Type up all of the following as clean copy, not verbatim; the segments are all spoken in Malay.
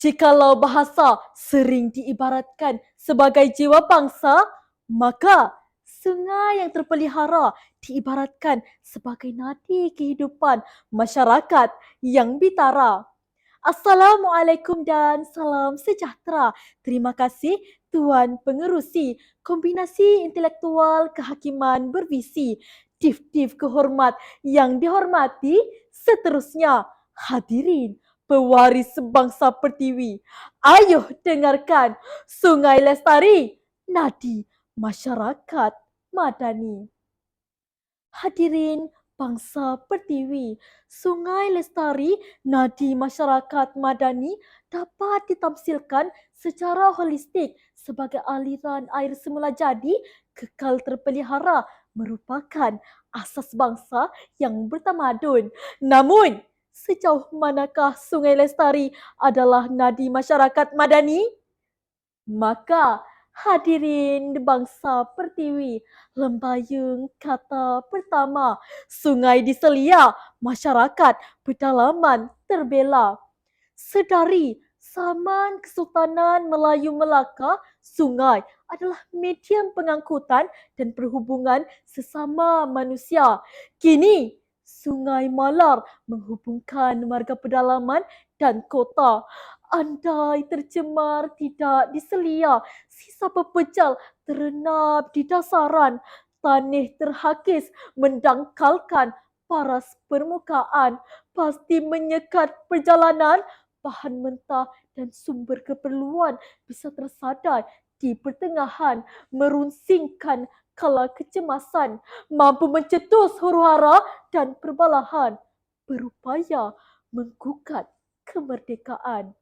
Jikalau bahasa sering diibaratkan sebagai jiwa bangsa, maka sungai yang terpelihara diibaratkan sebagai nadi kehidupan masyarakat yang bitara. Assalamualaikum dan salam sejahtera. Terima kasih Tuan Pengerusi, kombinasi intelektual kehakiman bervisi, div-div kehormat yang dihormati, seterusnya hadirin pewaris bangsa Pertiwi. Ayuh dengarkan Sungai Lestari, nadi masyarakat madani. Hadirin bangsa Pertiwi, Sungai Lestari, nadi masyarakat madani dapat ditamsilkan secara holistik sebagai aliran air semula jadi kekal terpelihara merupakan asas bangsa yang bertamadun. Namun, sejauh manakah Sungai Lestari adalah nadi masyarakat madani? Maka hadirin bangsa Pertiwi, lembayung kata pertama, sungai diselia, masyarakat pedalaman terbela. Sedari zaman Kesultanan Melayu Melaka, sungai adalah medium pengangkutan dan perhubungan sesama manusia. Kini, Sungai Malar menghubungkan warga pedalaman dan kota. Andai tercemar tidak diselia, sisa pepejal terenap di dasaran, tanah terhakis mendangkalkan paras permukaan, pasti menyekat perjalanan, bahan mentah dan sumber keperluan bisa tersadai di pertengahan, merunsingkan kala kecemasan, mampu mencetus huru-hara dan perbalahan, berupaya menggugat kemerdekaan.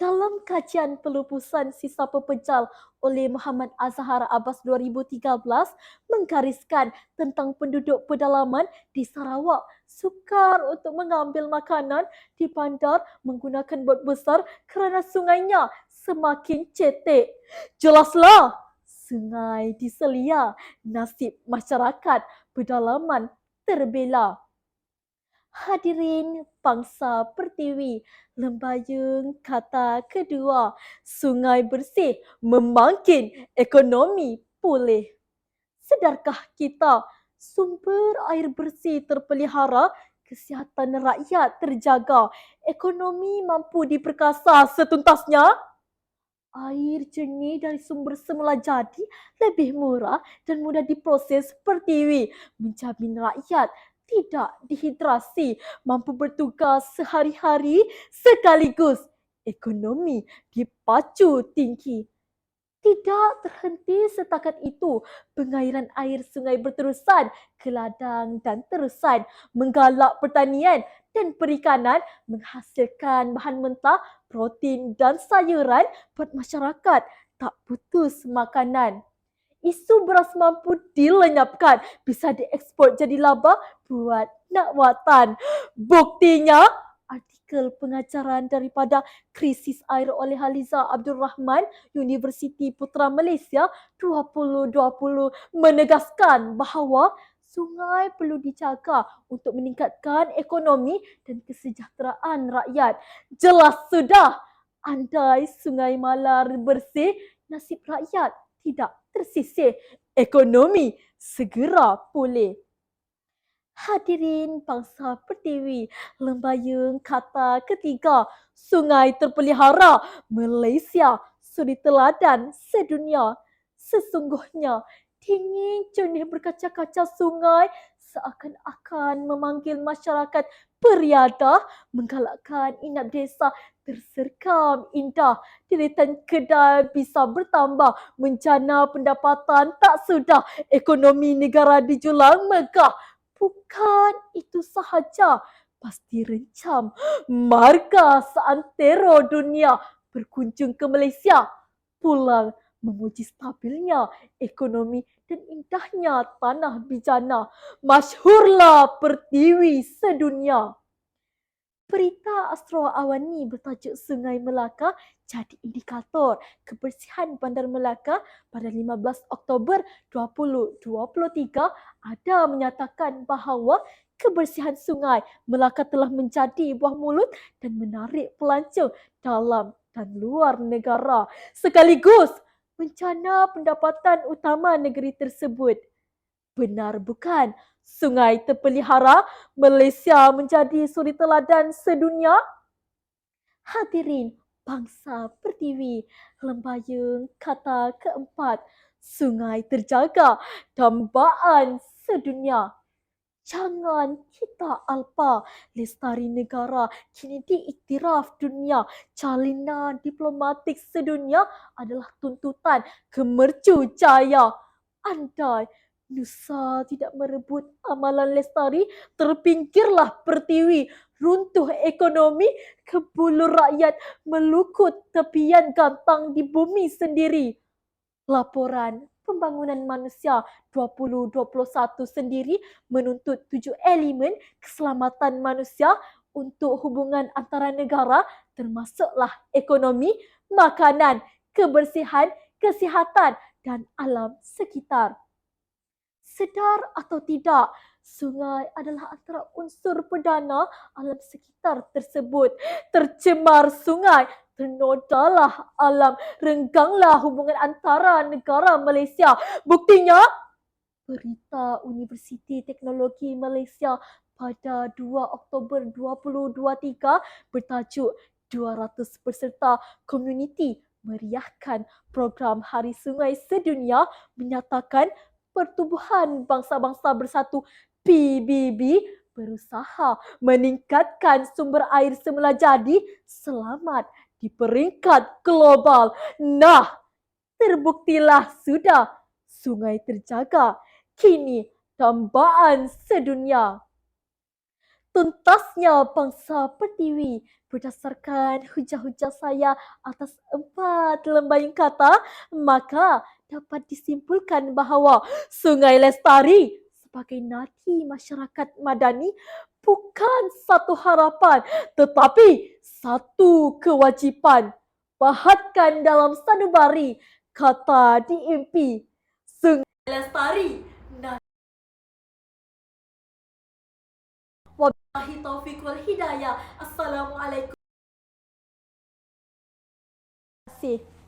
Dalam kajian pelupusan sisa pepejal oleh Muhammad Azhar Abbas 2013 menggariskan tentang penduduk pedalaman di Sarawak sukar untuk mengambil makanan di bandar menggunakan bot besar kerana sungainya semakin cetek. Jelaslah, sungai diselia, nasib masyarakat pedalaman terbela. Hadirin bangsa Pertiwi, lembayung kata kedua, sungai bersih memangkin ekonomi pulih. Sedarkah kita sumber air bersih terpelihara, kesihatan rakyat terjaga, ekonomi mampu diperkasa setuntasnya? Air jernih dari sumber semula jadi lebih murah dan mudah diproses Pertiwi, menjamin rakyat tidak dehidrasi, mampu bertugas sehari-hari sekaligus ekonomi dipacu tinggi. Tidak terhenti setakat itu, pengairan air sungai berterusan ke ladang dan terusan, menggalak pertanian dan perikanan, menghasilkan bahan mentah, protein dan sayuran buat masyarakat tak putus makanan. Isu beras mampu dilenyapkan, bisa diekspor jadi laba buat nak watan. Buktinya, artikel pengajaran daripada Krisis Air oleh Haliza Abdul Rahman, Universiti Putra Malaysia 2020 menegaskan bahawa sungai perlu dijaga untuk meningkatkan ekonomi dan kesejahteraan rakyat. Jelas sudah, andai Sungai Malar bersih, nasib rakyat tidak tersisih, ekonomi segera pulih. Hadirin bangsa Pertiwi, lembayung kata ketiga, sungai terpelihara, Malaysia suri teladan sedunia. Sesungguhnya, dingin jernih berkaca-kaca sungai seakan-akan memanggil masyarakat periada, menggalakkan inap desa terserkam indah, deretan kedai bisa bertambah, menjana pendapatan tak sudah, ekonomi negara dijulang megah. Bukan itu sahaja, pasti rencam marga seantero dunia berkunjung ke Malaysia, pulang memuji stabilnya ekonomi dan indahnya tanah bijana. Masyhurlah Pertiwi sedunia. Berita Astro Awani bertajuk Sungai Melaka jadi indikator kebersihan Bandar Melaka pada 15 Oktober 2023 ada menyatakan bahawa kebersihan sungai Melaka telah menjadi buah mulut dan menarik pelancong dalam dan luar negara, sekaligus bencana pendapatan utama negeri tersebut. Benar bukan? Sungai terpelihara Malaysia menjadi suri teladan sedunia. Hadirin bangsa Pertiwi, lembayung kata keempat, sungai terjaga, dambaan sedunia. Jangan kita alpa, lestari negara kini diiktiraf dunia. Jalinan diplomatik sedunia adalah tuntutan kemercu jaya. Andai Nusa tidak merebut amalan lestari, terpinggirlah Pertiwi. Runtuh ekonomi, kebulu rakyat melukut tepian gantang di bumi sendiri. Laporan Pembangunan Manusia 2021 sendiri menuntut 7 elemen keselamatan manusia untuk hubungan antara negara, termasuklah ekonomi, makanan, kebersihan, kesihatan dan alam sekitar. Sedar atau tidak, sungai adalah antara unsur perdana alam sekitar tersebut. Tercemar sungai, ternodalah alam, rengganglah hubungan antara negara Malaysia. Buktinya, berita Universiti Teknologi Malaysia pada 2 Oktober 2023 bertajuk 200 peserta komuniti meriahkan program Hari Sungai Sedunia menyatakan Pertubuhan Bangsa-Bangsa Bersatu PBB berusaha meningkatkan sumber air semula jadi selamat di peringkat global. Nah, terbuktilah sudah sungai terjaga, kini dambaan sedunia. Tuntasnya bangsa Pertiwi berdasarkan hujah-hujah saya atas 4 lembayung kata, maka dapat disimpulkan bahawa Sungai Lestari sebagai nadi masyarakat madani bukan satu harapan tetapi satu kewajipan. Bahatkan dalam sanubari kata diimpi Sungai Lestari. Wabillahi taufiq wal hidayah. Assalamualaikum. Terima kasih.